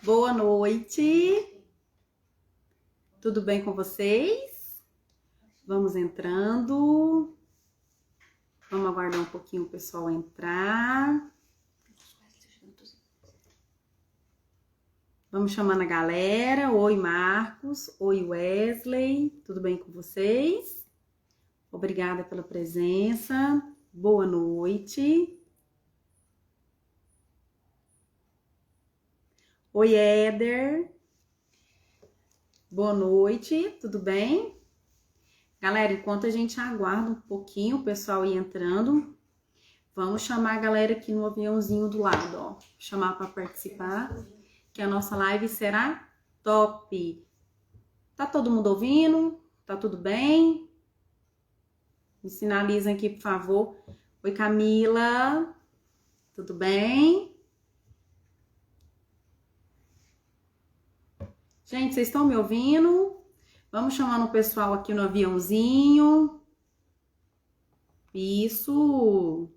Boa noite. Tudo bem com vocês? Vamos entrando. Vamos aguardar um pouquinho o pessoal entrar. Vamos chamando a galera. Oi, Marcos. Oi, Wesley. Tudo bem com vocês? Obrigada pela presença. Boa noite. Oi, Éder. Boa noite. Tudo bem? Galera, enquanto a gente aguarda um pouquinho o pessoal ir entrando, vamos chamar a galera aqui no aviãozinho do lado, ó. Chamar para participar, que a nossa live será top. Tá todo mundo ouvindo? Tá tudo bem? Me sinalizem aqui, por favor. Oi, Camila. Tudo bem? Gente, vocês estão me ouvindo? Vamos chamando o pessoal aqui no aviãozinho. Isso.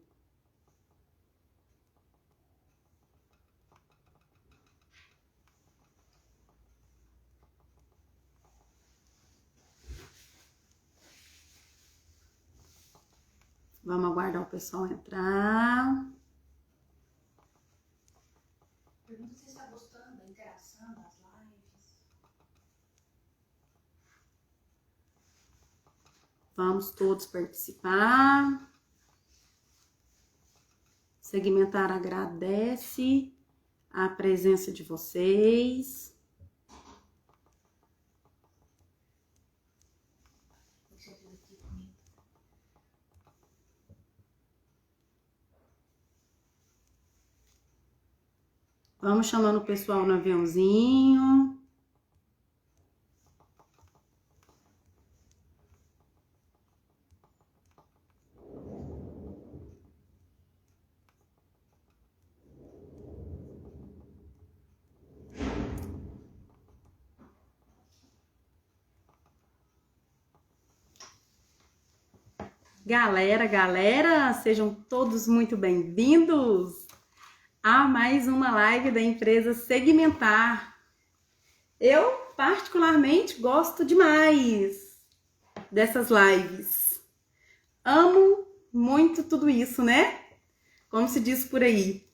Vamos aguardar o pessoal entrar. Pergunta se você está gostando da interação das lives. Vamos todos participar. Segmentar agradece a presença de vocês. Vamos chamando o pessoal no aviãozinho. Galera, sejam todos muito bem-vindos a mais uma live da empresa Segmentar. Eu, particularmente, gosto demais dessas lives. Amo muito tudo isso, né? Como se diz por aí.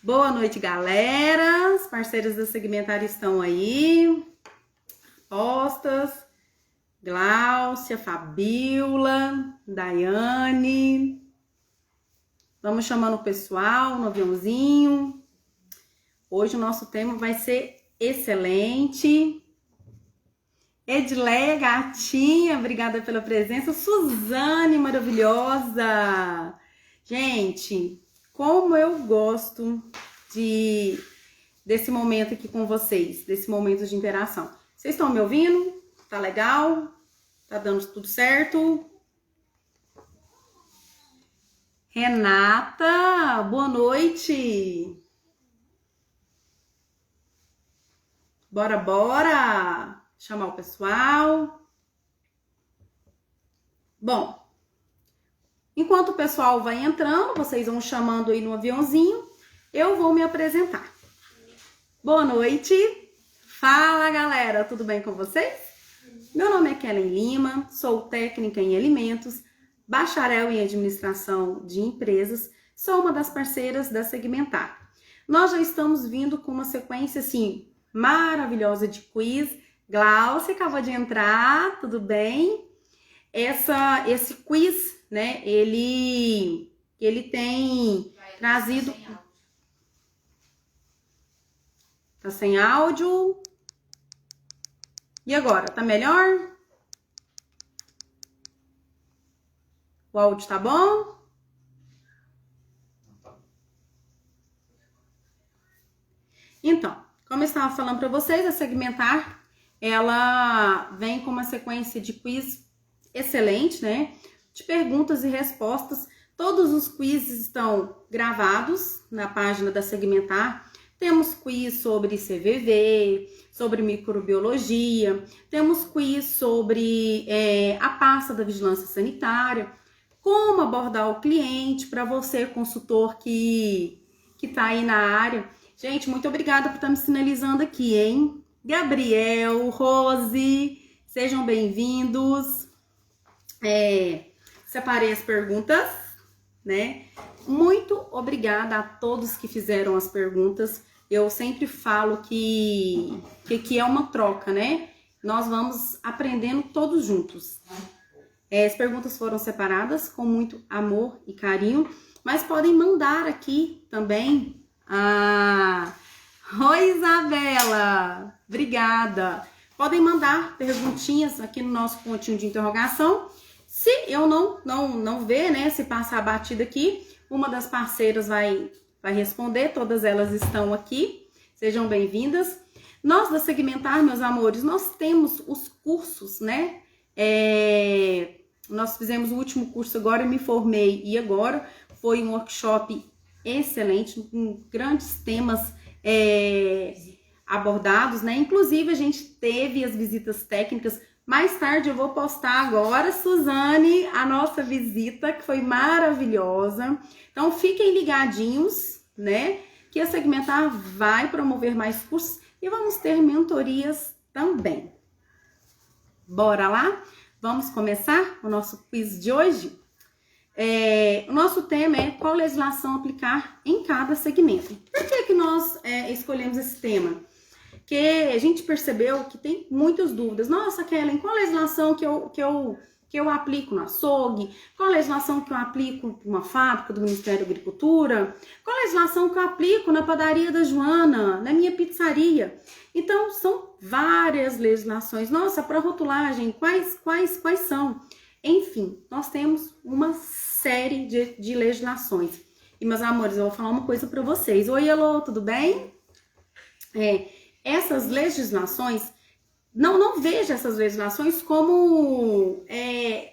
Boa noite, galera. Os parceiros da Segmentar estão aí. Postas. Gláucia, Fabiola, Daiane. Vamos chamando o pessoal no aviãozinho. Hoje o nosso tema vai ser excelente. Edileia, gatinha, obrigada pela presença. Suzane, maravilhosa. Gente, como eu gosto desse momento aqui com vocês, desse momento de interação. Vocês estão me ouvindo? Tá legal? Tá dando tudo certo? Renata, boa noite. Bora chamar o pessoal. Bom, enquanto o pessoal vai entrando, vocês vão chamando aí no aviãozinho, eu vou me apresentar. Boa noite. Fala, galera, tudo bem com vocês? Meu nome é Kellen Lima, sou técnica em alimentos, bacharel em administração de empresas, sou uma das parceiras da Segmentar. Nós já estamos vindo com uma sequência, assim, maravilhosa de quiz. Gláucia acabou de entrar, tudo bem? Esse quiz, né, ele tem trazido... Tá sem áudio? E agora, tá melhor? O áudio tá bom? Então, como eu estava falando para vocês, a Segmentar, ela vem com uma sequência de quiz excelente, né? De perguntas e respostas. Todos os quizzes estão gravados na página da Segmentar. Temos quiz sobre CVV, sobre microbiologia, temos quiz sobre a pasta da vigilância sanitária. como abordar o cliente para você, consultor que tá aí na área. Gente, muito obrigada por estar me sinalizando aqui, hein? Gabriel, Rose, sejam bem-vindos. Separei as perguntas, né? Muito obrigada a todos que fizeram as perguntas. Eu sempre falo que é uma troca, né? Nós vamos aprendendo todos juntos. As perguntas foram separadas com muito amor e carinho, mas podem mandar aqui também. Oi, Isabela! Obrigada! Podem mandar perguntinhas aqui no nosso pontinho de interrogação. Se eu não ver, né, se passar a batida aqui, uma das parceiras vai responder, todas elas estão aqui. Sejam bem-vindas. Nós da Segmentar, meus amores, nós temos os cursos, né? Nós fizemos o último curso agora, eu me formei e agora foi um workshop excelente, com grandes temas abordados, né? Inclusive a gente teve as visitas técnicas. Mais tarde eu vou postar agora, Suzane, a nossa visita, que foi maravilhosa. Então fiquem ligadinhos, né? Que a Segmentar vai promover mais cursos e vamos ter mentorias também. Bora lá? Vamos começar o nosso quiz de hoje? O nosso tema é qual legislação aplicar em cada segmento. Por que nós escolhemos esse tema? Porque a gente percebeu que tem muitas dúvidas. Nossa, Kellen, qual legislação que eu aplico no açougue? Qual legislação que eu aplico numa fábrica do Ministério da Agricultura? Qual legislação que eu aplico na padaria da Joana, na minha pizzaria? Então, são várias legislações. Nossa, para rotulagem, quais são? Enfim, nós temos uma série de legislações. E, meus amores, eu vou falar uma coisa para vocês. Oi, Elô, tudo bem? Essas legislações, não veja essas legislações como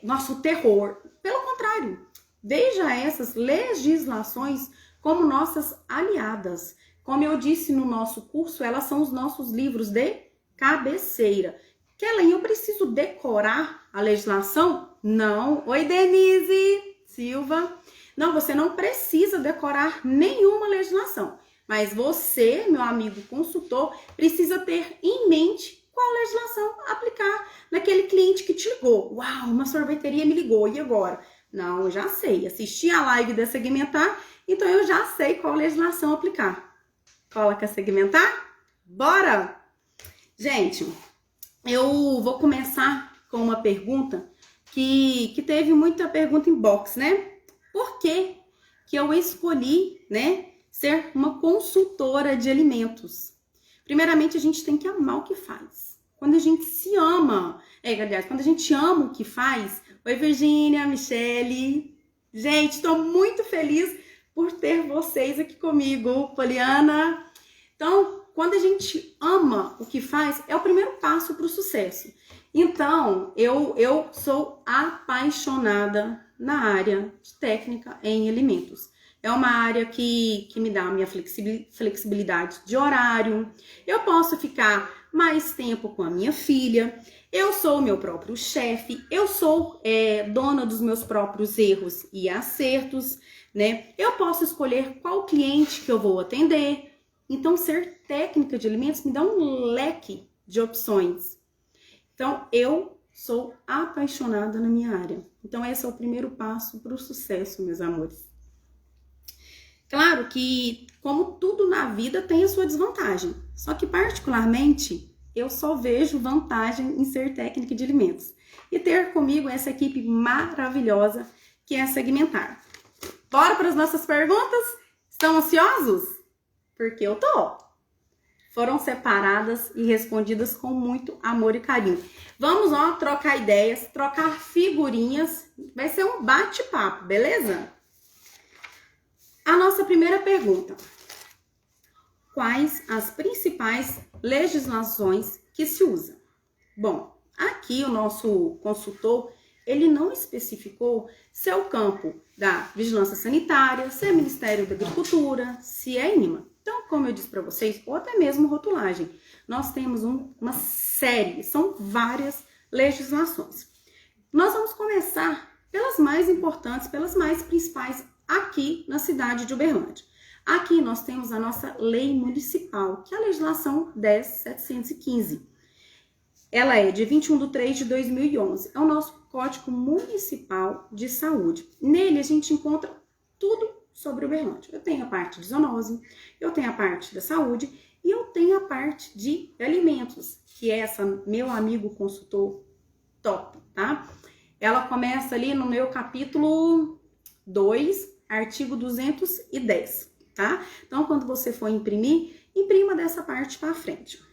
nosso terror. Pelo contrário, veja essas legislações como nossas aliadas. Como eu disse no nosso curso, elas são os nossos livros de cabeceira. Kellen, eu preciso decorar a legislação? Não. Oi, Denise Silva. Não, você não precisa decorar nenhuma legislação. Mas você, meu amigo consultor, precisa ter em mente qual legislação aplicar naquele cliente que te ligou. Uau, uma sorveteria me ligou, e agora? Não, eu já sei. Assisti a live da Segmentar, então eu já sei qual legislação aplicar. Cola com a Segmentar? Bora! Gente, eu vou começar com uma pergunta que teve muita pergunta inbox, né? Por que eu escolhi, né, ser uma consultora de alimentos? Primeiramente, a gente tem que amar o que faz. Quando a gente se ama, aliás, quando a gente ama o que faz... Oi, Virgínia, Michele. Gente, estou muito feliz por ter vocês aqui comigo, Poliana. Então, quando a gente ama o que faz, é o primeiro passo para o sucesso. Então, eu sou apaixonada na área de técnica em alimentos. É uma área que me dá a minha flexibilidade de horário. Eu posso ficar mais tempo com a minha filha. Eu sou o meu próprio chefe. Eu sou dona dos meus próprios erros e acertos, né? Eu posso escolher qual cliente que eu vou atender. Então, ser técnica de alimentos me dá um leque de opções. Então, eu sou apaixonada na minha área. Então, esse é o primeiro passo para o sucesso, meus amores. Claro que, como tudo na vida, tem a sua desvantagem. Só que, particularmente, eu só vejo vantagem em ser técnica de alimentos. E ter comigo essa equipe maravilhosa que é a Segmentar. Bora para as nossas perguntas? Estão ansiosos? Porque eu tô. Foram separadas e respondidas com muito amor e carinho. Vamos, trocar ideias, trocar figurinhas. Vai ser um bate-papo, beleza? A nossa primeira pergunta. Quais as principais legislações que se usam? Bom, aqui o nosso consultor, ele não especificou se é o campo da vigilância sanitária, se é Ministério da Agricultura, se é INMA. Então, como eu disse para vocês, ou até mesmo rotulagem, nós temos uma série, são várias legislações. Nós vamos começar pelas mais importantes, pelas mais principais aqui na cidade de Uberlândia. Aqui nós temos a nossa lei municipal, que é a legislação 10.715. Ela é de 21/3/2011. É o nosso Código Municipal de Saúde. Nele a gente encontra tudo sobre Uberlândia. Eu tenho a parte de zoonose, eu tenho a parte da saúde e eu tenho a parte de alimentos, que é essa meu amigo consultor top, tá? Ela começa ali no meu capítulo 2, artigo 210, tá? Então, quando você for imprimir, imprima dessa parte para frente.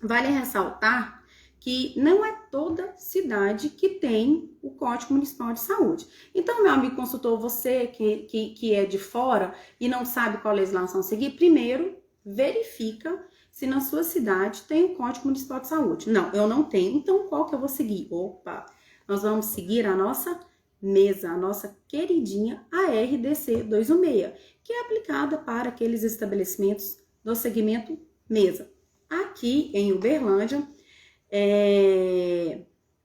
Vale ressaltar que não é toda cidade que tem o Código Municipal de Saúde. Então, meu amigo consultor, você que é de fora e não sabe qual legislação seguir, primeiro verifica se na sua cidade tem o Código Municipal de Saúde. Não, eu não tenho, então qual que eu vou seguir? Opa, nós vamos seguir a nossa mesa, a nossa queridinha ARDC 216, que é aplicada para aqueles estabelecimentos do segmento mesa. Aqui em Uberlândia,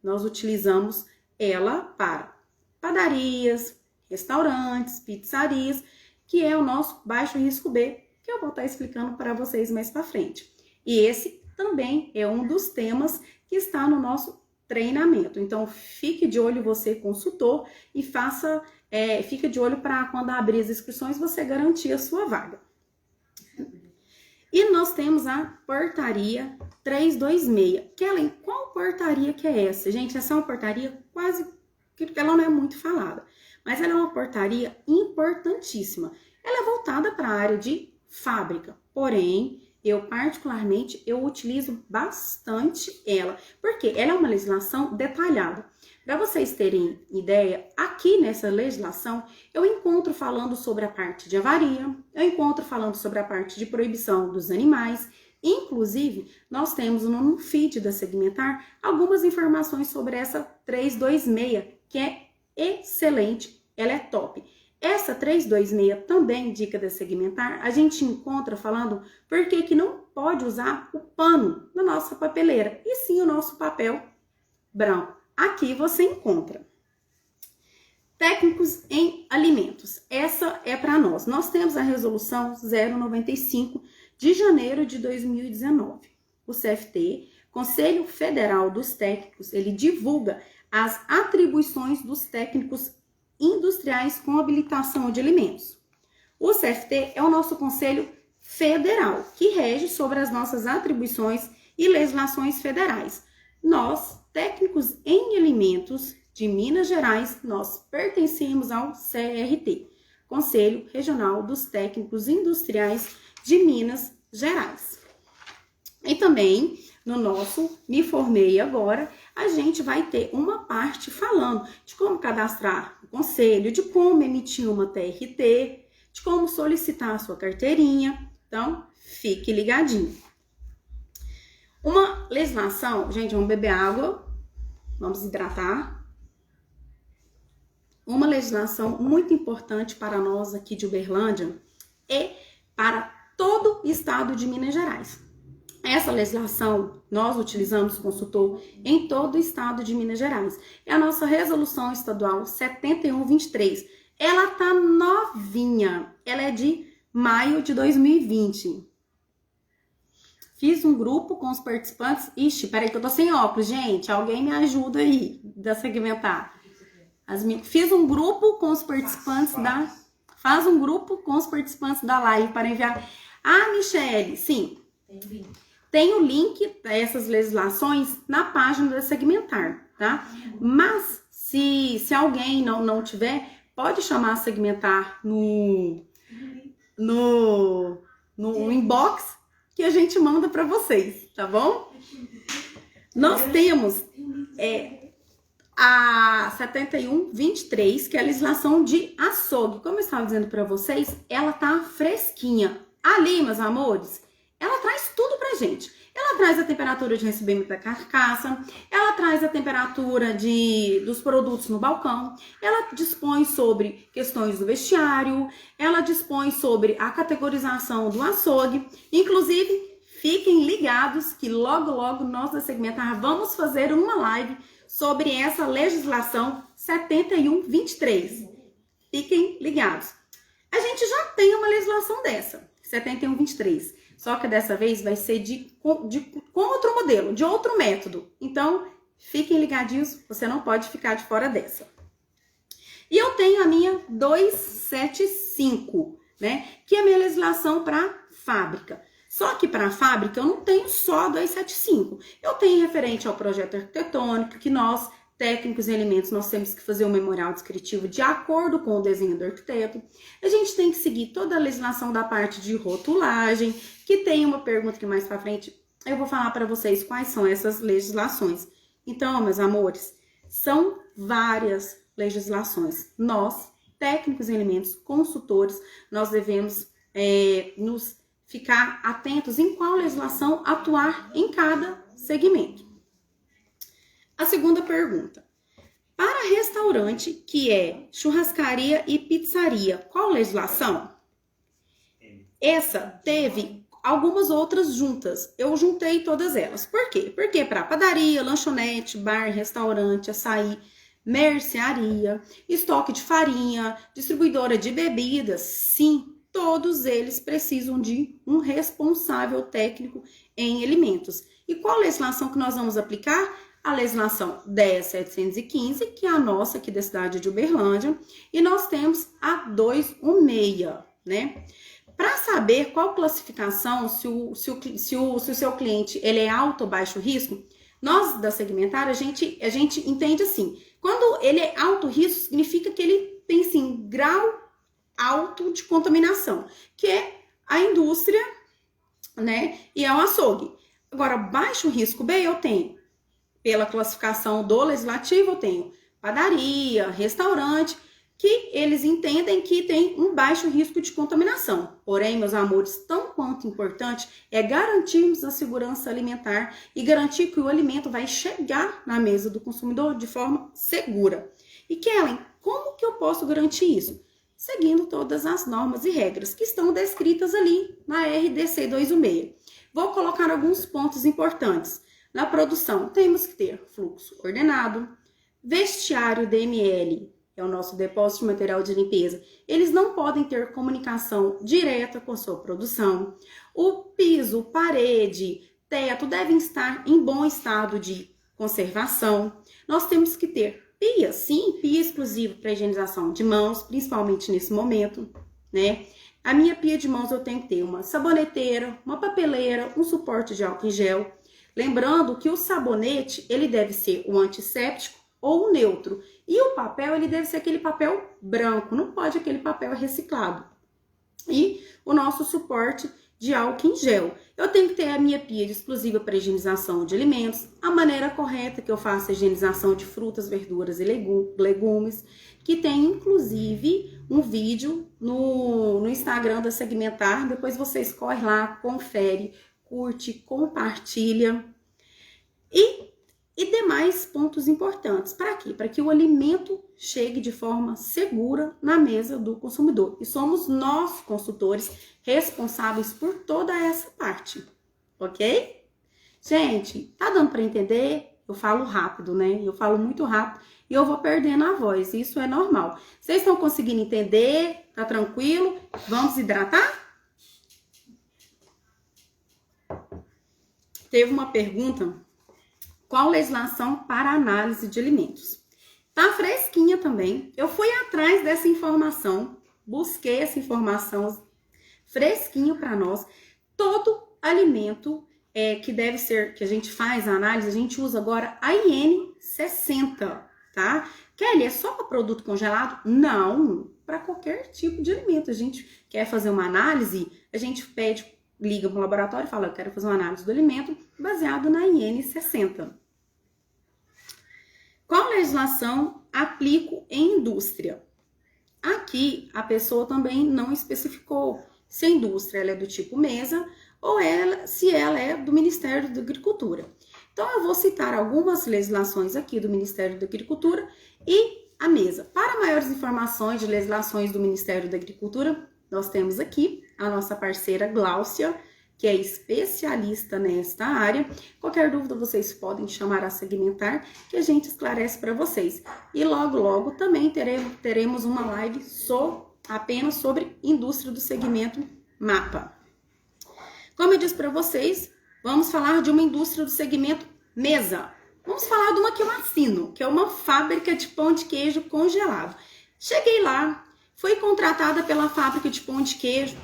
nós utilizamos ela para padarias, restaurantes, pizzarias, que é o nosso baixo risco B, que eu vou estar explicando para vocês mais para frente. E esse também é um dos temas que está no nosso treinamento. Então, fique de olho você, consultor, e fique de olho para quando abrir as inscrições, você garantir a sua vaga. E nós temos a portaria 326, que qual portaria que é essa? Gente, essa é uma portaria quase que ela não é muito falada, mas ela é uma portaria importantíssima. Ela é voltada para a área de fábrica, porém, eu particularmente, eu utilizo bastante ela, porque ela é uma legislação detalhada. Para vocês terem ideia, aqui nessa legislação, eu encontro falando sobre a parte de avaria, eu encontro falando sobre a parte de proibição dos animais, inclusive, nós temos no feed da Segmentar algumas informações sobre essa 326, que é excelente, ela é top. Essa 326 também, dica da Segmentar, a gente encontra falando por que não pode usar o pano na nossa papeleira, e sim o nosso papel branco. Aqui você encontra técnicos em alimentos. Essa é para nós. Nós temos a resolução 095 de janeiro de 2019. O CFT, Conselho Federal dos Técnicos, ele divulga as atribuições dos técnicos industriais com habilitação de alimentos. O CFT é o nosso Conselho Federal, que rege sobre as nossas atribuições e legislações federais. Nós, técnicos em alimentos de Minas Gerais, nós pertencemos ao CRT, Conselho Regional dos Técnicos Industriais de Minas Gerais. E também, no nosso Me Formei Agora, a gente vai ter uma parte falando de como cadastrar o conselho, de como emitir uma TRT, de como solicitar a sua carteirinha. Então, fique ligadinho. Uma legislação, gente, vamos beber água, vamos hidratar. Uma legislação muito importante para nós aqui de Uberlândia e para todo o estado de Minas Gerais. Essa legislação nós utilizamos, consultor, em todo o estado de Minas Gerais. É a nossa resolução estadual 7123. Ela tá novinha, ela é de maio de 2020. Fiz um grupo com os participantes. Ixi, peraí que eu tô sem óculos, gente. Alguém me ajuda aí da Segmentar. Fiz um grupo com os participantes Faz um grupo com os participantes da live para enviar. Ah, Michele, sim. Tem o link dessas legislações na página da Segmentar, tá? Mas se alguém não tiver, pode chamar a Segmentar no inbox que a gente manda para vocês, tá bom? Nós temos a 7123, que é a legislação de açougue. Como eu estava dizendo para vocês, ela tá fresquinha. Ali, meus amores, ela traz tudo pra gente. Ela traz a temperatura de recebimento da carcaça, ela traz a temperatura dos produtos no balcão, ela dispõe sobre questões do vestiário, ela dispõe sobre a categorização do açougue. Inclusive, fiquem ligados que logo nós da Segmentar vamos fazer uma live sobre essa legislação 7123. Fiquem ligados. A gente já tem uma legislação dessa, 7123. Só que dessa vez vai ser com outro modelo, de outro método. Então, fiquem ligadinhos, você não pode ficar de fora dessa. E eu tenho a minha 275, né? Que é a minha legislação para fábrica. Só que para a fábrica eu não tenho só 275. Eu tenho referente ao projeto arquitetônico, que nós, técnicos em alimentos, nós temos que fazer um memorial descritivo de acordo com o desenho do arquiteto. A gente tem que seguir toda a legislação da parte de rotulagem, que tem uma pergunta que mais para frente eu vou falar para vocês quais são essas legislações. Então, meus amores, são várias legislações. Nós, técnicos em alimentos, consultores, nós devemos nos ficar atentos em qual legislação atuar em cada segmento. A segunda pergunta. Para restaurante, que é churrascaria e pizzaria, qual legislação? Essa teve algumas outras juntas. Eu juntei todas elas. Por quê? Porque para padaria, lanchonete, bar, restaurante, açaí, mercearia, estoque de farinha, distribuidora de bebidas, sim, todos eles precisam de um responsável técnico em alimentos. E qual legislação que nós vamos aplicar? A legislação 10.715, que é a nossa aqui da cidade de Uberlândia, e nós temos a 216, né? Para saber qual classificação, se o seu cliente ele é alto ou baixo risco, nós da segmentária, a gente entende assim, quando ele é alto risco, significa que ele tem, assim, grau alto de contaminação, que é a indústria, né, e é o açougue. Agora, baixo risco B, eu tenho, pela classificação do legislativo, eu tenho padaria, restaurante, que eles entendem que tem um baixo risco de contaminação. Porém, meus amores, tão quanto importante é garantirmos a segurança alimentar e garantir que o alimento vai chegar na mesa do consumidor de forma segura. E Kellen, como que eu posso garantir isso? Seguindo todas as normas e regras que estão descritas ali na RDC 216. Vou colocar alguns pontos importantes. Na produção, temos que ter fluxo ordenado, vestiário DML, é o nosso depósito de material de limpeza. Eles não podem ter comunicação direta com a sua produção. O piso, parede, teto devem estar em bom estado de conservação. Nós temos que ter pia, sim, pia exclusiva para higienização de mãos, principalmente nesse momento, né? A minha pia de mãos eu tenho que ter uma saboneteira, uma papeleira, um suporte de álcool em gel. Lembrando que o sabonete, ele deve ser o antisséptico ou o neutro. E o papel, ele deve ser aquele papel branco, não pode aquele papel reciclado. E o nosso suporte de álcool em gel. Eu tenho que ter a minha pia exclusiva para higienização de alimentos, a maneira correta que eu faço a higienização de frutas, verduras e legumes, que tem inclusive um vídeo no Instagram da Segmentar, depois você escorre lá, confere, curte, compartilha. E demais pontos importantes. Para quê? Para que o alimento chegue de forma segura na mesa do consumidor. E somos nós, consultores, responsáveis por toda essa parte. Ok? Gente, tá dando para entender? Eu falo rápido, né? Eu falo muito rápido e eu vou perdendo a voz. Isso é normal. Vocês estão conseguindo entender? Tá tranquilo? Vamos hidratar? Teve uma pergunta. Qual legislação para análise de alimentos? Tá fresquinha também. Eu fui atrás dessa informação, busquei essa informação fresquinho para nós. Todo alimento que deve ser, que a gente faz a análise, a gente usa agora a IN 60, tá? Kelly, é só para produto congelado? Não, para qualquer tipo de alimento. A gente quer fazer uma análise, a gente liga para o laboratório e fala, eu quero fazer uma análise do alimento baseado na IN 60. Qual legislação aplico em indústria? Aqui, a pessoa também não especificou se a indústria ela é do tipo mesa ou se ela é do Ministério da Agricultura. Então, eu vou citar algumas legislações aqui do Ministério da Agricultura e a mesa. Para maiores informações de legislações do Ministério da Agricultura, nós temos aqui a nossa parceira Gláucia, que é especialista nesta área. Qualquer dúvida vocês podem chamar a Segmentar, que a gente esclarece para vocês. E logo, logo também teremos uma live apenas sobre indústria do segmento MAPA. Como eu disse para vocês, vamos falar de uma indústria do segmento mesa. Vamos falar de uma que eu assino, que é uma fábrica de pão de queijo congelado. Cheguei lá, fui contratada pela fábrica de pão de queijo.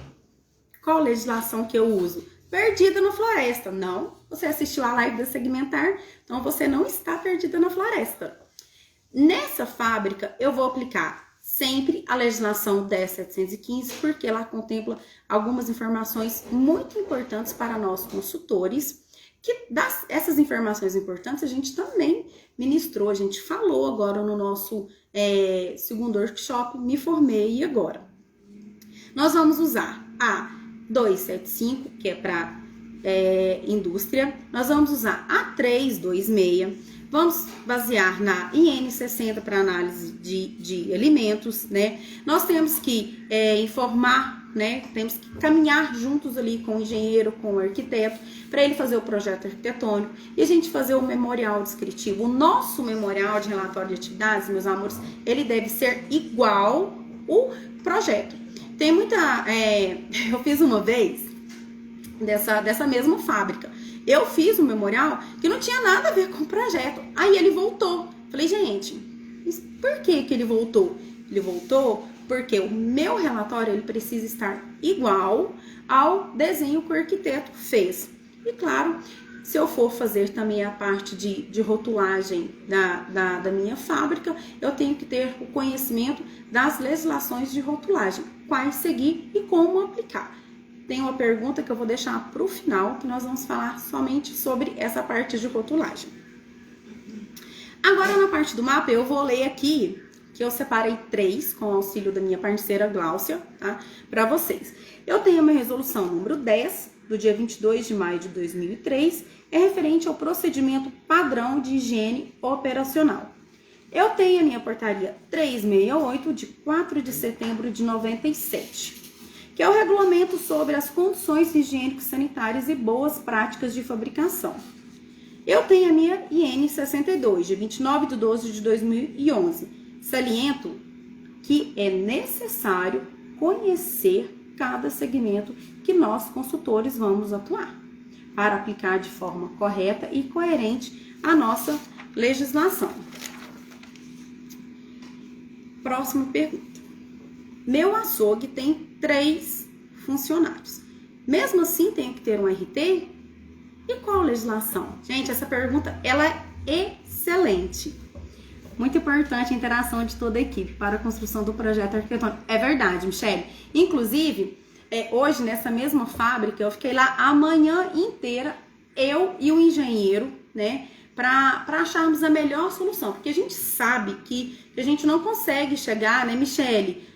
Qual legislação que eu uso? Perdida na floresta. Não, você assistiu a live da Segmentar, então você não está perdida na floresta. Nessa fábrica, eu vou aplicar sempre a legislação 10.715, porque ela contempla algumas informações muito importantes para nós consultores, essas informações importantes a gente também ministrou, a gente falou agora no nosso segundo workshop, me formei agora. Nós vamos usar a 275, que é para indústria, nós vamos usar a 326, vamos basear na IN 60 para análise de alimentos, né? Nós temos que informar, né? Temos que caminhar juntos ali com o engenheiro, com o arquiteto, para ele fazer o projeto arquitetônico e a gente fazer o memorial descritivo. O nosso memorial de relatório de atividades, meus amores, ele deve ser igual o projeto. Tem muita... eu fiz uma vez dessa mesma fábrica. Eu fiz um memorial que não tinha nada a ver com o projeto. Aí ele voltou. Falei, gente, por que ele voltou? Ele voltou porque o meu relatório ele precisa estar igual ao desenho que o arquiteto fez. E claro, se eu for fazer também a parte de rotulagem da minha fábrica, eu tenho que ter o conhecimento das legislações de rotulagem, quais seguir e como aplicar. Tem uma pergunta que eu vou deixar para o final, que nós vamos falar somente sobre essa parte de rotulagem. Agora, na parte do mapa, eu vou ler aqui, que eu separei 3, com o auxílio da minha parceira Gláucia, tá? Para vocês. Eu tenho a minha resolução número 10, do dia 22 de maio de 2003, é referente ao procedimento padrão de higiene operacional. Eu tenho a minha portaria 368, de 4 de setembro de 97. Que é o regulamento sobre as condições higiênico-sanitárias e boas práticas de fabricação. Eu tenho a minha IN 62, de 29 de 12 de 2011. Saliento que é necessário conhecer cada segmento que nós, consultores, vamos atuar, para aplicar de forma correta e coerente a nossa legislação. Próxima pergunta. Meu açougue tem 3 funcionários. Mesmo assim, tenho que ter um RT? E qual legislação? Gente, essa pergunta, ela é excelente. Muito importante a interação de toda a equipe para a construção do projeto arquitetônico. É verdade, Michele. Inclusive, hoje, nessa mesma fábrica, eu fiquei lá a manhã inteira, eu e o engenheiro, né? Para acharmos a melhor solução. Porque a gente sabe que a gente não consegue chegar, né, Michele?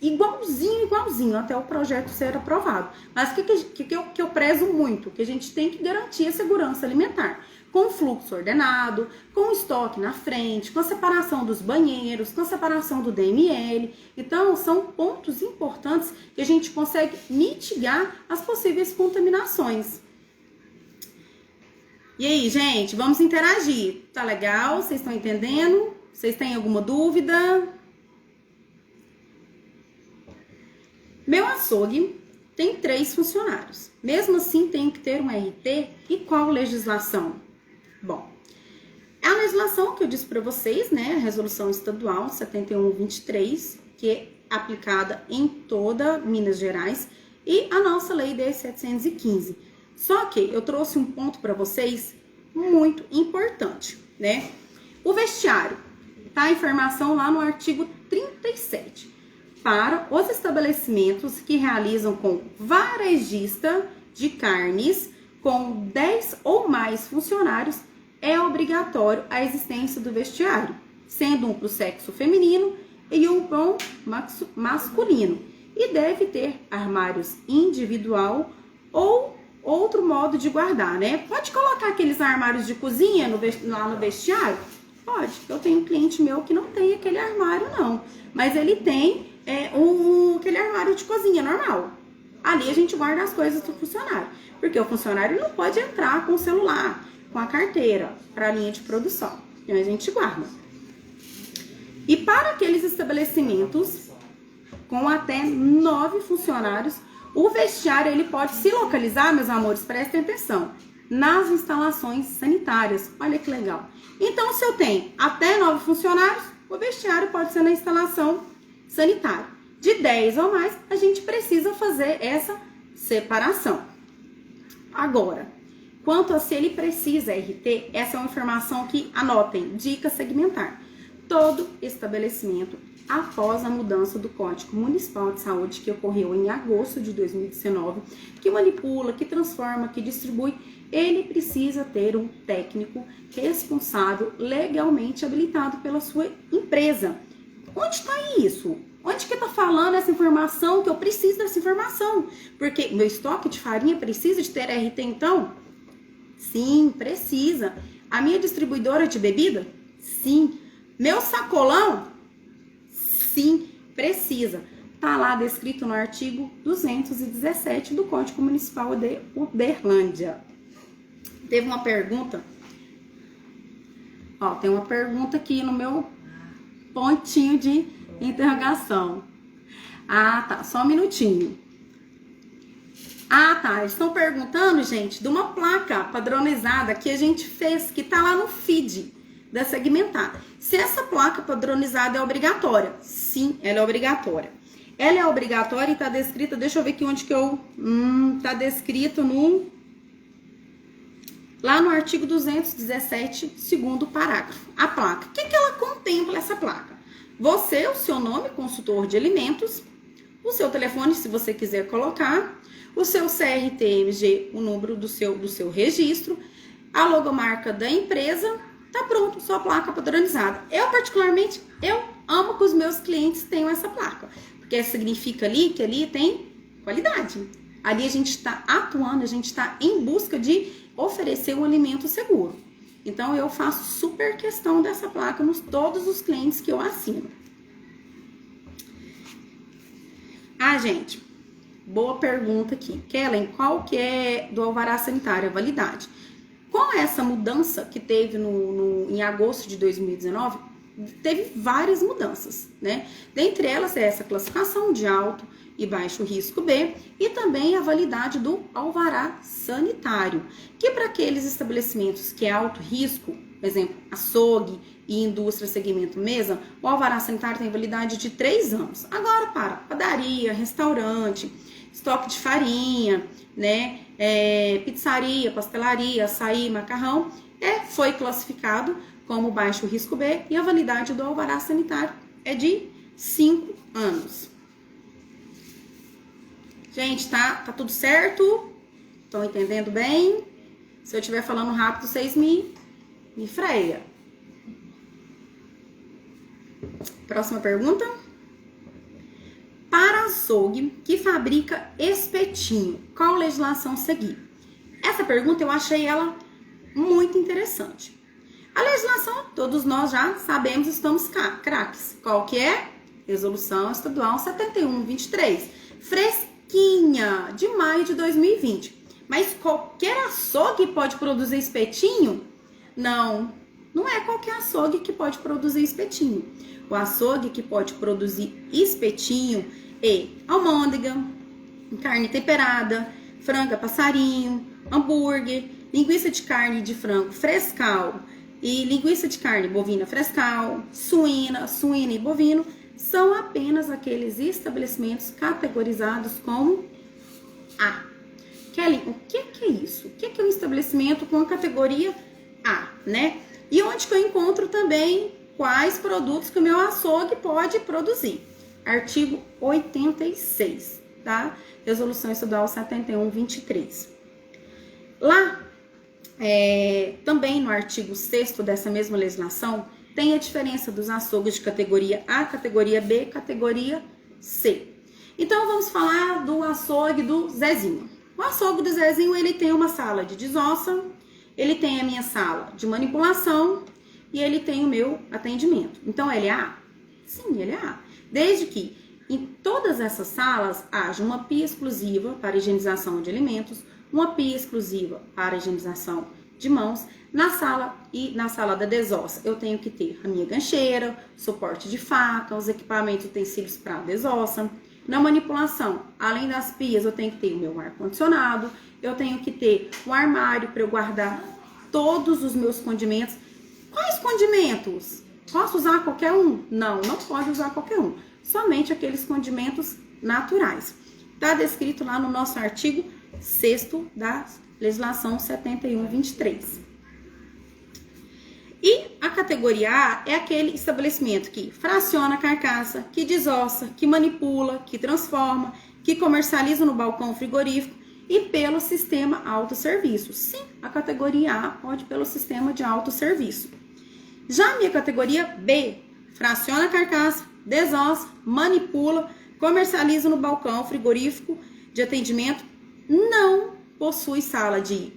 Igualzinho até o projeto ser aprovado. Mas o que eu prezo muito? Que a gente tem que garantir a segurança alimentar. Com fluxo ordenado, com estoque na frente, com a separação dos banheiros, com a separação do DML. Então, são pontos importantes que a gente consegue mitigar as possíveis contaminações. E aí, gente, vamos interagir. Tá legal? Vocês estão entendendo? Vocês têm alguma dúvida? Meu açougue tem 3 funcionários. Mesmo assim, tenho que ter um RT. E qual legislação? Bom, a legislação que eu disse para vocês, né? A Resolução Estadual 7123, que é aplicada em toda Minas Gerais, e a nossa Lei 10.715. Só que eu trouxe um ponto para vocês muito importante, né? O vestiário, tá? A informação lá no artigo 37. Para os estabelecimentos que realizam com varejista de carnes com 10 ou mais funcionários, é obrigatório a existência do vestiário, sendo um para o sexo feminino e um para o masculino. E deve ter armários individual ou outro modo de guardar, né? Pode colocar aqueles armários de cozinha lá no vestiário? Pode. Eu tenho um cliente meu que não tem aquele armário, não. Mas ele tem aquele armário de cozinha normal. Ali a gente guarda as coisas do funcionário, porque o funcionário não pode entrar com o celular, com a carteira, para a linha de produção. Então a gente guarda. E para aqueles estabelecimentos com até 9 funcionários, o vestiário ele pode se localizar, meus amores, prestem atenção, nas instalações sanitárias. Olha que legal. Então, se eu tenho até 9 funcionários, o vestiário pode ser na instalação sanitária. De 10 ou mais, a gente precisa fazer essa separação. Agora, quanto a se ele precisa RT, essa é uma informação que anotem, dica segmentar. Todo estabelecimento, após a mudança do Código Municipal de Saúde, que ocorreu em agosto de 2019, que manipula, que transforma, que distribui, ele precisa ter um técnico responsável legalmente habilitado pela sua empresa. Onde está isso? Onde que está falando essa informação? Que eu preciso dessa informação. Porque meu estoque de farinha precisa de ter RT então? Sim, precisa. A minha distribuidora de bebida? Sim. Meu sacolão? Sim, precisa. Está lá descrito no artigo 217 do Código Municipal de Uberlândia. Teve uma pergunta. Ó, tem uma pergunta aqui no meu pontinho de interrogação. Ah, tá. Só um minutinho. Ah, tá. Eles estão perguntando, gente, de uma placa padronizada que a gente fez, que tá lá no feed da Segmentar. Se essa placa padronizada é obrigatória? Sim, ela é obrigatória. Ela é obrigatória e tá descrita, deixa eu ver aqui onde que eu... tá descrito lá no artigo 217, segundo parágrafo. A placa. O que ela contempla, essa placa? Você, o seu nome, consultor de alimentos, o seu telefone, se você quiser colocar, o seu CRTMG, o número do seu registro, a logomarca da empresa, tá pronto, sua placa padronizada. Eu, particularmente, eu amo que os meus clientes tenham essa placa, porque significa ali que ali tem qualidade. Ali a gente está atuando, a gente está em busca de oferecer um alimento seguro. Então, eu faço super questão dessa placa nos todos os clientes que eu assino. Ah, gente, boa pergunta aqui. Kellen, qual que é do alvará sanitário, a validade? Com essa mudança que teve em agosto de 2019, teve várias mudanças, né? Dentre elas é essa classificação de alto e baixo risco B e também a validade do alvará sanitário, que para aqueles estabelecimentos que é alto risco, por exemplo, açougue e indústria segmento mesa, o alvará sanitário tem validade de 3 anos. Agora para padaria, restaurante, estoque de farinha, né, pizzaria, pastelaria, açaí, macarrão, foi classificado como baixo risco B e a validade do alvará sanitário é de 5 anos. Gente, tá tudo certo? Estão entendendo bem? Se eu estiver falando rápido, vocês me freia. Próxima pergunta. Para açougue que fabrica espetinho, qual legislação seguir? Essa pergunta eu achei ela muito interessante. A legislação, todos nós já sabemos, estamos craques. Qual que é? Resolução Estadual 7123. Fresquinha, de maio de 2020. Mas qualquer açougue pode produzir espetinho? Não, não é qualquer açougue que pode produzir espetinho. O açougue que pode produzir espetinho é almôndega, carne temperada, franga passarinho, hambúrguer, linguiça de carne de frango frescal e linguiça de carne bovina frescal, suína e bovino, são apenas aqueles estabelecimentos categorizados como A. Kelly, o que é isso? O que é um estabelecimento com a categoria A, né? E onde que eu encontro também quais produtos que o meu açougue pode produzir? Artigo 86, tá? Resolução Estadual 7123. Lá, também no artigo 6º dessa mesma legislação, tem a diferença dos açougues de categoria A, categoria B, categoria C. Então, vamos falar do açougue do Zezinho. O açougue do Zezinho, ele tem uma sala de desossa, ele tem a minha sala de manipulação e ele tem o meu atendimento. Então, ele é A? Sim, ele é A. Desde que em todas essas salas haja uma pia exclusiva para higienização de alimentos, uma pia exclusiva para higienização de mãos. Na sala da desossa, eu tenho que ter a minha gancheira, suporte de faca, os equipamentos e utensílios para desossa. Na manipulação, além das pias, eu tenho que ter o meu ar-condicionado, eu tenho que ter um armário para eu guardar todos os meus condimentos. Quais condimentos? Posso usar qualquer um? Não, não pode usar qualquer um. Somente aqueles condimentos naturais. Está descrito lá no nosso artigo 6º da legislação 71/23. E a categoria A é aquele estabelecimento que fraciona a carcaça, que desossa, que manipula, que transforma, que comercializa no balcão frigorífico e pelo sistema autosserviço. Sim, a categoria A pode pelo sistema de autosserviço. Já a minha categoria B, fraciona a carcaça, desossa, manipula, comercializa no balcão frigorífico de atendimento, não possui sala de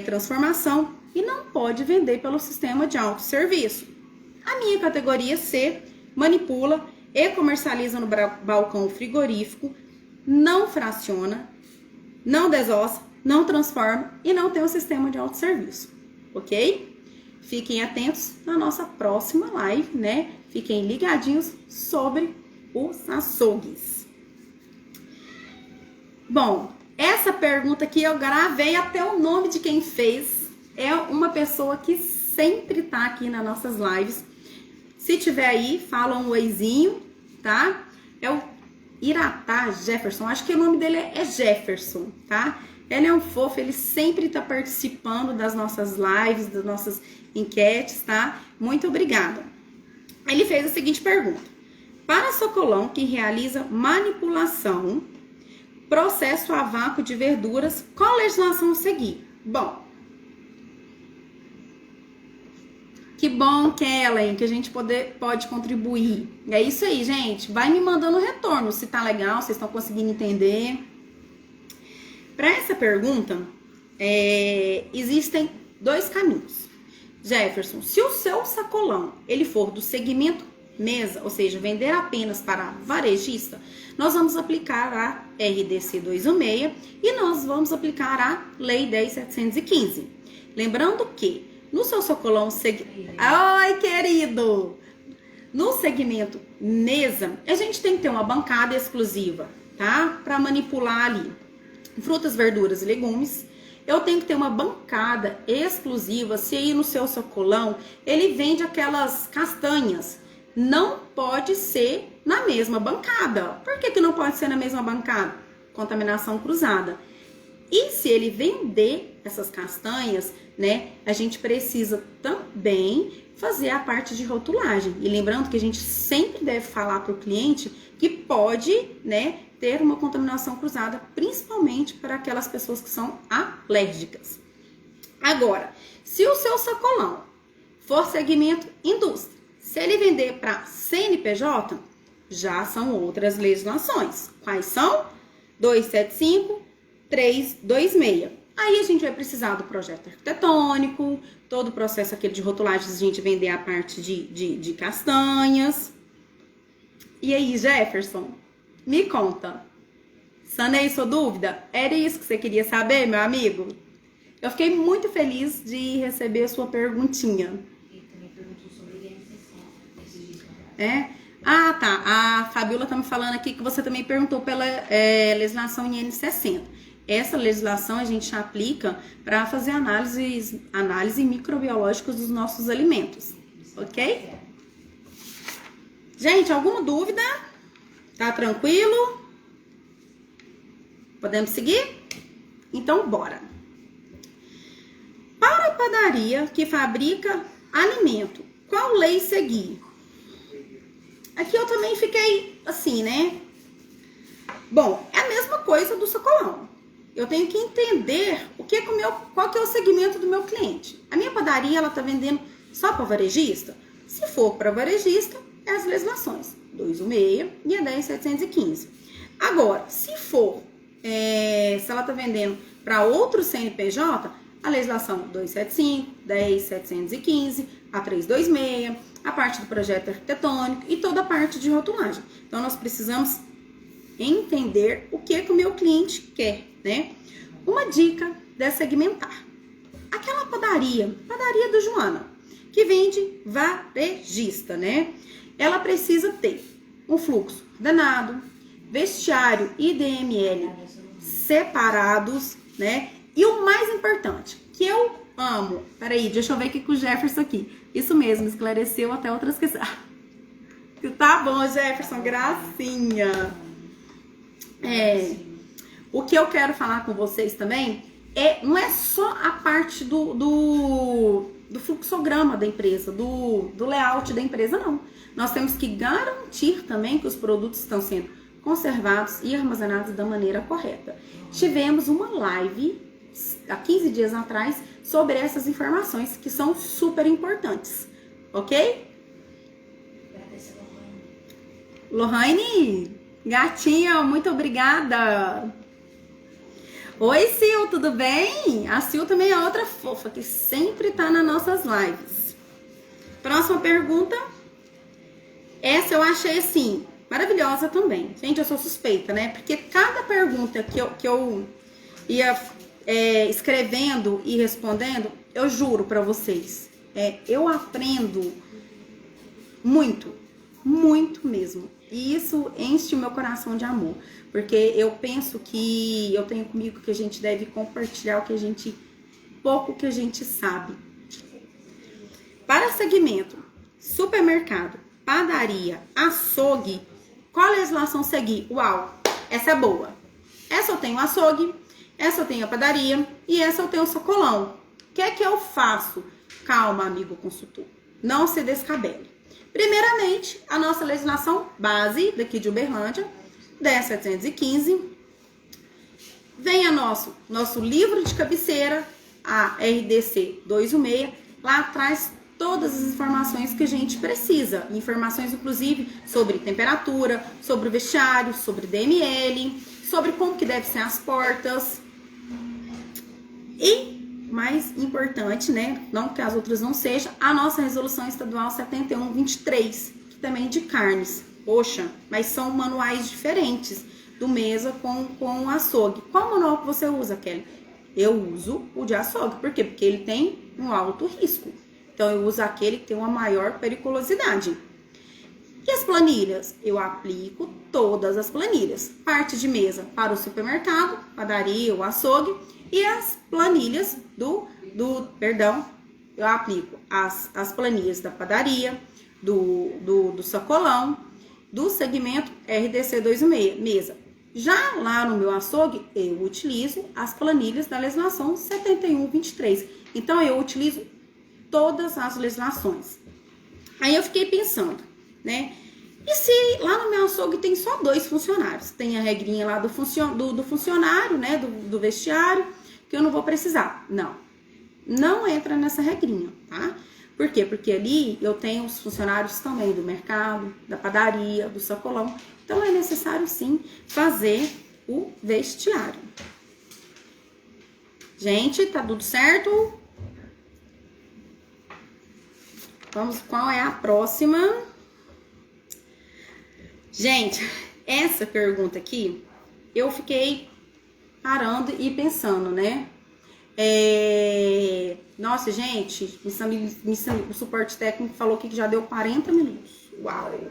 transformação e não pode vender pelo sistema de autosserviço. A minha categoria C, manipula e comercializa no balcão frigorífico, não fraciona, não desossa, não transforma e não tem um sistema de autosserviço, ok? Fiquem atentos na nossa próxima live, né? Fiquem ligadinhos sobre os açougues. Bom, essa pergunta aqui eu gravei até o nome de quem fez. É uma pessoa que sempre tá aqui nas nossas lives. Se tiver aí, fala um oizinho, tá? É o Iratá Jefferson. Acho que o nome dele é Jefferson, tá? Ele é um fofo, ele sempre tá participando das nossas lives, das nossas enquetes, tá? Muito obrigada. Ele fez a seguinte pergunta. Para sacolão que realiza manipulação, processo a vácuo de verduras, qual legislação seguir? Bom, que bom, Kellen, que a gente pode contribuir. É isso aí, gente. Vai me mandando retorno se tá legal, vocês estão conseguindo entender. Para essa pergunta, existem dois caminhos. Jefferson, se o seu sacolão ele for do segmento mesa, ou seja, vender apenas para varejista, nós vamos aplicar a RDC 216 e nós vamos aplicar a Lei 10.715. Lembrando que no seu sacolão... Oi, querido! No segmento mesa, a gente tem que ter uma bancada exclusiva, tá? Para manipular ali frutas, verduras e legumes. Eu tenho que ter uma bancada exclusiva. Se aí no seu sacolão ele vende aquelas castanhas, não pode ser na mesma bancada. Por que não pode ser na mesma bancada? Contaminação cruzada. E se ele vender essas castanhas, né, a gente precisa também fazer a parte de rotulagem. E lembrando que a gente sempre deve falar para o cliente que pode, né, ter uma contaminação cruzada, principalmente para aquelas pessoas que são alérgicas. Agora, se o seu sacolão for segmento indústria, se ele vender para CNPJ, já são outras legislações. Quais são? 275, 326. Aí a gente vai precisar do projeto arquitetônico, todo o processo aquele de rotulagem, a gente vender a parte de castanhas. E aí, Jefferson, me conta. Sanei sua dúvida? Era isso que você queria saber, meu amigo? Eu fiquei muito feliz de receber a sua perguntinha. Ele também perguntou sobre o IN60 esses dias atrás. É? Ah, tá. A Fabiola tá me falando aqui que você também perguntou pela legislação IN60. Essa legislação a gente aplica para fazer análise microbiológica dos nossos alimentos, ok? Gente, alguma dúvida? Tá tranquilo? Podemos seguir? Então, bora. Para a padaria que fabrica alimento, qual lei seguir? Aqui eu também fiquei assim, né? Bom, é a mesma coisa do sacolão. Eu tenho que entender qual que é o segmento do meu cliente. A minha padaria, ela tá vendendo só para varejista? Se for para varejista, é as legislações 216 e a 10.715. Agora, se ela tá vendendo para outro CNPJ, a legislação 275, 10.715, a 326, a parte do projeto arquitetônico e toda a parte de rotulagem. Então, nós precisamos entender o que o meu cliente quer, né? Uma dica de segmentar. Aquela padaria do Joana, que vende varejista, né? Ela precisa ter um fluxo ordenado, vestiário e DML separados, né? E o mais importante, que eu amo. Peraí, deixa eu ver aqui com o Jefferson aqui. Isso mesmo, esclareceu até outras questões. Tá bom, Jefferson, gracinha. O que eu quero falar com vocês também não é só a parte do fluxograma da empresa, do layout da empresa, não. Nós temos que garantir também que os produtos estão sendo conservados e armazenados da maneira correta. Tivemos uma live há 15 dias atrás sobre essas informações que são super importantes, ok? Lohane, gatinha, muito obrigada. Oi, Sil, tudo bem? A Sil também é outra fofa que sempre tá nas nossas lives. Próxima pergunta. Essa eu achei assim, maravilhosa também. Gente, eu sou suspeita, né? Porque cada pergunta que eu ia escrevendo e respondendo, eu juro pra vocês, eu aprendo muito, muito mesmo. E isso enche o meu coração de amor. Porque eu penso que eu tenho comigo que a gente deve compartilhar pouco que a gente sabe. Para segmento, supermercado, padaria, açougue, qual a legislação seguir? Uau, essa é boa. Essa eu tenho açougue, essa eu tenho a padaria e essa eu tenho o sacolão. O que é que eu faço? Calma, amigo consultor. Não se descabele. Primeiramente, a nossa legislação base daqui de Uberlândia, 10.715. Vem nosso livro de cabeceira, a RDC 216. Lá traz todas as informações que a gente precisa. Informações, inclusive, sobre temperatura, sobre o vestiário, sobre DML, sobre como que devem ser as portas. E, mais importante, né, não que as outras não sejam, a nossa resolução estadual 7123, que também é de carnes. Poxa, mas são manuais diferentes do mesa com o açougue. Qual manual que você usa, Kelly? Eu uso o de açougue. Por quê? Porque ele tem um alto risco. Então, eu uso aquele que tem uma maior periculosidade. E as planilhas? Eu aplico todas as planilhas. Parte de mesa para o supermercado, padaria, o açougue. E as planilhas eu aplico as planilhas da padaria, do sacolão, do segmento RDC 216, mesa. Já lá no meu açougue, eu utilizo as planilhas da legislação 7123. Então, eu utilizo todas as legislações. Aí eu fiquei pensando, né? E se lá no meu açougue tem só 2 funcionários? Tem a regrinha lá do funcionário, né? Do vestiário, que eu não vou precisar. Não entra nessa regrinha, tá? Por quê? Porque ali eu tenho os funcionários também do mercado, da padaria, do sacolão. Então, é necessário, sim, fazer o vestiário. Gente, tá tudo certo? Vamos, qual é a próxima? Gente, essa pergunta aqui, eu fiquei parando e pensando, né? Nossa, gente, o suporte técnico falou que já deu 40 minutos. Uau!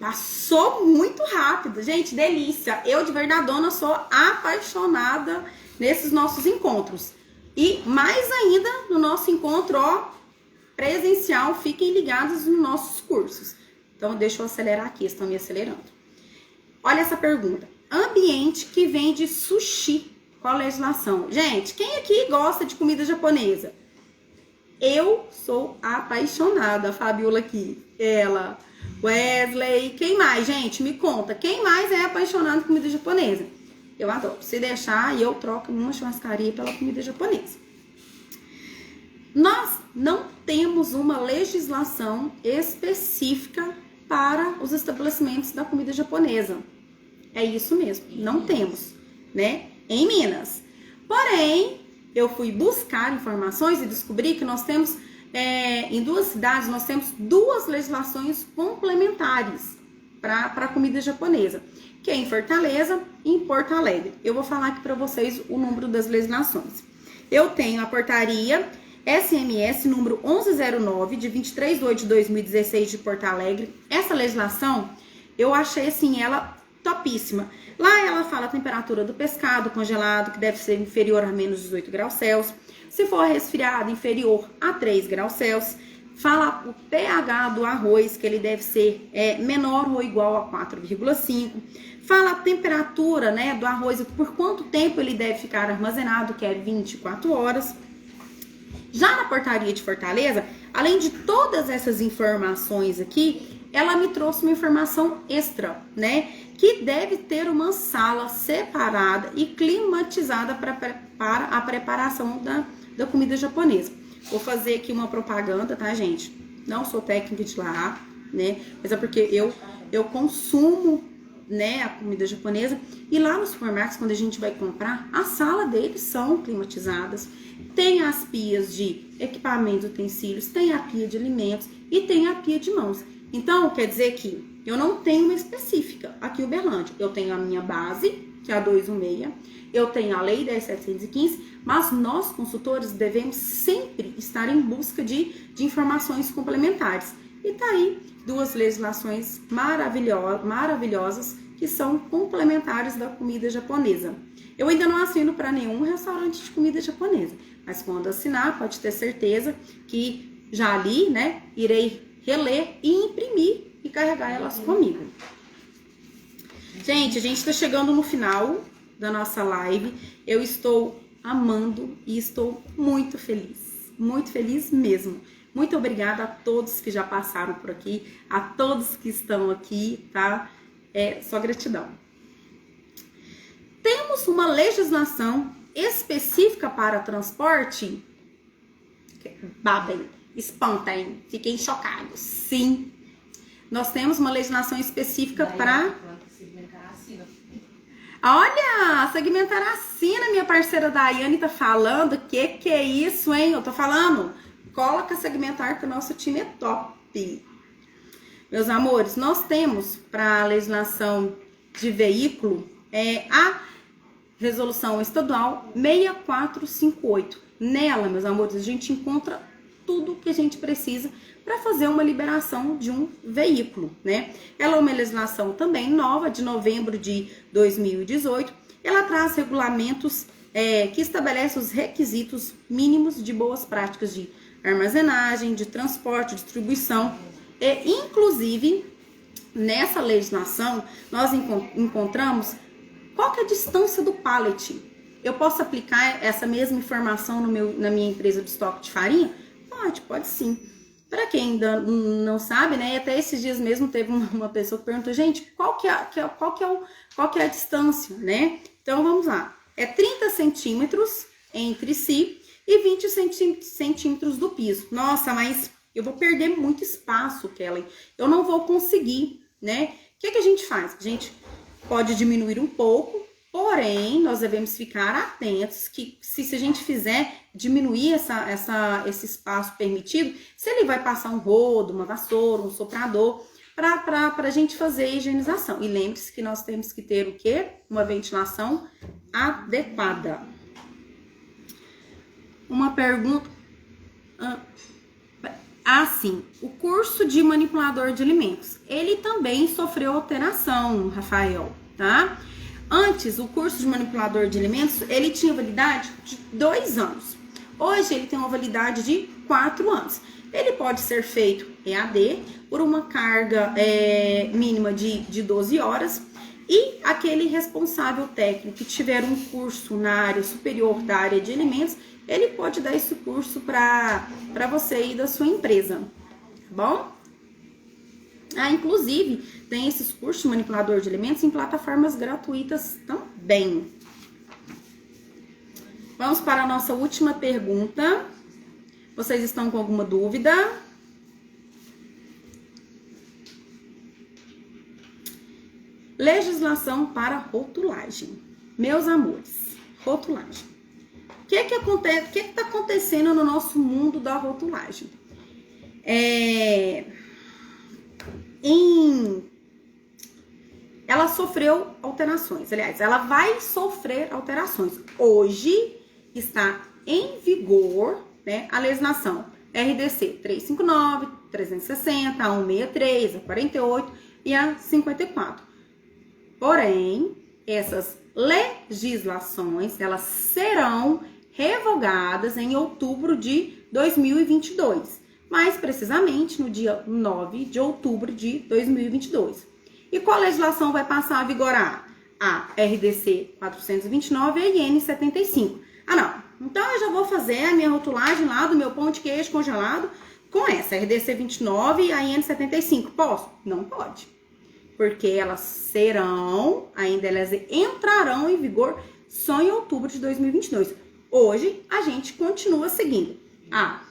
Passou muito rápido. Gente, delícia. Eu, de verdadona, sou apaixonada nesses nossos encontros. E mais ainda no nosso encontro presencial. Fiquem ligados nos nossos cursos. Então, deixa eu acelerar aqui, estão me acelerando. Olha essa pergunta. Ambiente que vende sushi. Qual a legislação? Gente, quem aqui gosta de comida japonesa? Eu sou apaixonada. A Fabiola aqui. Ela. Wesley. Quem mais, gente? Me conta. Quem mais é apaixonado por comida japonesa? Eu adoro. Se deixar, eu troco uma churrascaria pela comida japonesa. Nós não temos uma legislação específica para os estabelecimentos da comida japonesa. É isso mesmo. Não temos, né? Em Minas. Porém, eu fui buscar informações e descobri que nós temos, em 2 cidades, nós temos 2 legislações complementares para a comida japonesa, que é em Fortaleza e em Porto Alegre. Eu vou falar aqui para vocês o número das legislações. Eu tenho a portaria SMS número 1109, de 23 de 8 de 2016, de Porto Alegre. Essa legislação, eu achei assim, ela topíssima. Lá ela fala a temperatura do pescado congelado, que deve ser inferior a menos 18 graus Celsius. Se for resfriado, inferior a 3 graus Celsius. Fala o pH do arroz, que ele deve ser menor ou igual a 4,5. Fala a temperatura, né, do arroz, por quanto tempo ele deve ficar armazenado, que é 24 horas. Já na portaria de Fortaleza, além de todas essas informações aqui, ela me trouxe uma informação extra, né? Que deve ter uma sala separada e climatizada para a preparação da comida japonesa. Vou fazer aqui uma propaganda, tá, gente? Não sou técnica de lá, né? Mas é porque eu consumo, né, a comida japonesa. E lá nos supermercados, quando a gente vai comprar, a sala deles são climatizadas. Tem as pias de equipamentos, utensílios, tem a pia de alimentos e tem a pia de mãos. Então, quer dizer que eu não tenho uma específica aqui em Uberlândia. Eu tenho a minha base, que é a 216, eu tenho a Lei 10.715, mas nós, consultores, devemos sempre estar em busca de informações complementares. E tá aí 2 legislações maravilhosas que são complementares da comida japonesa. Eu ainda não assino para nenhum restaurante de comida japonesa, mas quando assinar, pode ter certeza que já li, né, irei reler e imprimir e carregar elas comigo. Gente, a gente está chegando no final da nossa live. Eu estou amando e estou muito feliz mesmo. Muito obrigada a todos que já passaram por aqui, a todos que estão aqui, tá? Só gratidão. Temos uma legislação específica para transporte? Babem, espantem, fiquem chocados. Sim, nós temos uma legislação específica para... Olha, segmentar a sina, minha parceira Daiane tá falando. Que é isso, hein? Eu tô falando. Coloca segmentar que o nosso time é top. Meus amores, nós temos para a legislação de veículo a resolução estadual 6458. Nela, meus amores, a gente encontra tudo que a gente precisa para fazer uma liberação de um veículo, né? Ela é uma legislação também nova, de novembro de 2018. Ela traz regulamentos que estabelecem os requisitos mínimos de boas práticas de armazenagem, de transporte, distribuição. E, inclusive, nessa legislação, nós encontramos qual que é a distância do pallet. Eu posso aplicar essa mesma informação na minha empresa de estoque de farinha? Pode sim. Para quem ainda não sabe, né? Até esses dias mesmo teve uma pessoa que perguntou, gente, qual que é a distância, né? Então vamos lá. É 30 centímetros entre si e 20 centímetros do piso. Nossa, mas eu vou perder muito espaço, Kelly. Eu não vou conseguir, né? O que a gente faz? A gente pode diminuir um pouco, porém, nós devemos ficar atentos que se a gente fizer diminuir esse espaço permitido, se ele vai passar um rodo, uma vassoura, um soprador, para a gente fazer a higienização. E lembre-se que nós temos que ter o quê? Uma ventilação adequada. Uma pergunta... sim, o curso de manipulador de alimentos, ele também sofreu alteração, Rafael, tá? Antes, o curso de manipulador de alimentos, ele tinha validade de 2 anos. Hoje, ele tem uma validade de 4 anos. Ele pode ser feito EAD por uma carga mínima de 12 horas. E aquele responsável técnico que tiver um curso na área superior da área de alimentos, ele pode dar esse curso para você e da sua empresa, tá bom? Inclusive, tem esses cursos de manipulador de alimentos em plataformas gratuitas também. Vamos para a nossa última pergunta. Vocês estão com alguma dúvida? Legislação para rotulagem. Meus amores, rotulagem. O que que acontece? O que que tá acontecendo no nosso mundo da rotulagem? Ela sofreu alterações. Aliás, ela vai sofrer alterações. Hoje está em vigor, né, a legislação RDC 359, 360, a 163, a 48 e a 54. Porém, essas legislações, elas serão revogadas em outubro de 2022. Mais precisamente no dia 9 de outubro de 2022. E qual legislação vai passar a vigorar? A RDC 429 e a IN 75. Ah, não. Então, eu já vou fazer a minha rotulagem lá do meu pão de queijo congelado com essa RDC 29 e a IN 75. Posso? Não pode. Porque elas serão, ainda elas entrarão em vigor só em outubro de 2022. Hoje, a gente continua seguindo a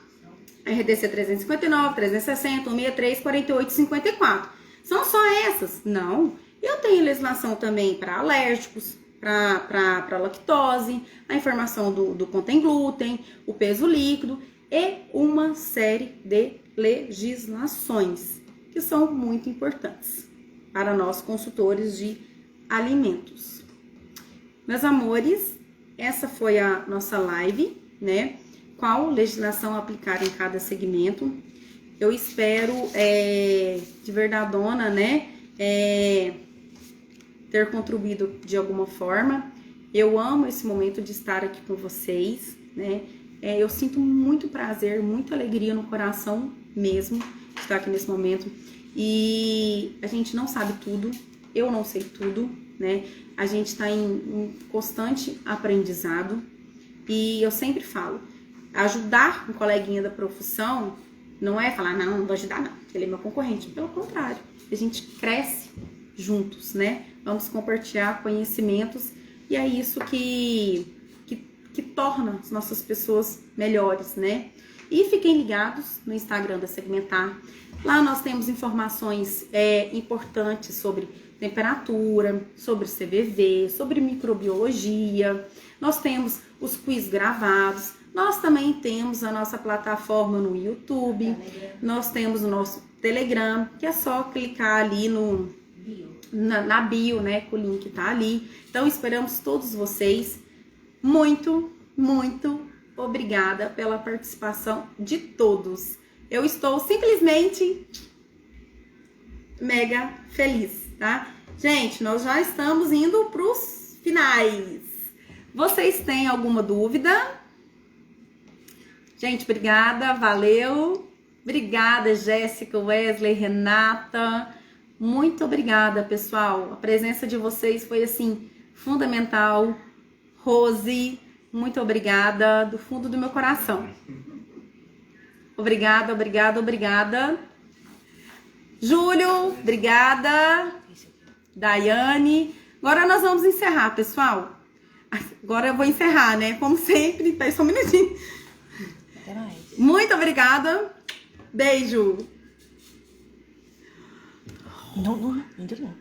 RDC 359, 360, 163, 48 e 54. São só essas? Não. Eu tenho legislação também para alérgicos, para lactose, a informação do contém glúten, o peso líquido e uma série de legislações que são muito importantes para nós consultores de alimentos. Meus amores, essa foi a nossa live, né? Qual legislação aplicar em cada segmento. Eu espero, de verdadona, né, ter contribuído de alguma forma. Eu amo esse momento de estar aqui com vocês, né? Eu sinto muito prazer, muita alegria no coração mesmo de estar aqui nesse momento. E a gente não sabe tudo, eu não sei tudo, né? A gente está em constante aprendizado. E eu sempre falo, ajudar um coleguinha da profissão não é falar, não vou ajudar não, ele é meu concorrente. Pelo contrário, a gente cresce juntos, né? Vamos compartilhar conhecimentos e é isso que torna as nossas pessoas melhores, né? E fiquem ligados no Instagram da Segmentar. Lá nós temos informações importantes sobre temperatura, sobre CVV, sobre microbiologia. Nós temos os quiz gravados. Nós também temos a nossa plataforma no YouTube. Nós temos o nosso Telegram, que é só clicar ali na bio, né? Que o link tá ali. Então, esperamos todos vocês. Muito, muito obrigada pela participação de todos. Eu estou simplesmente mega feliz, tá? Gente, nós já estamos indo para os finais. Vocês têm alguma dúvida? Gente, obrigada, valeu. Obrigada, Jéssica, Wesley, Renata. Muito obrigada, pessoal. A presença de vocês foi, assim, fundamental. Rose, muito obrigada do fundo do meu coração. Obrigada, obrigada, obrigada. Júlio, obrigada. Daiane. Agora nós vamos encerrar, pessoal. Agora eu vou encerrar, né? Como sempre. Espera só um minutinho. Muito obrigada. Beijo. Não, ainda não.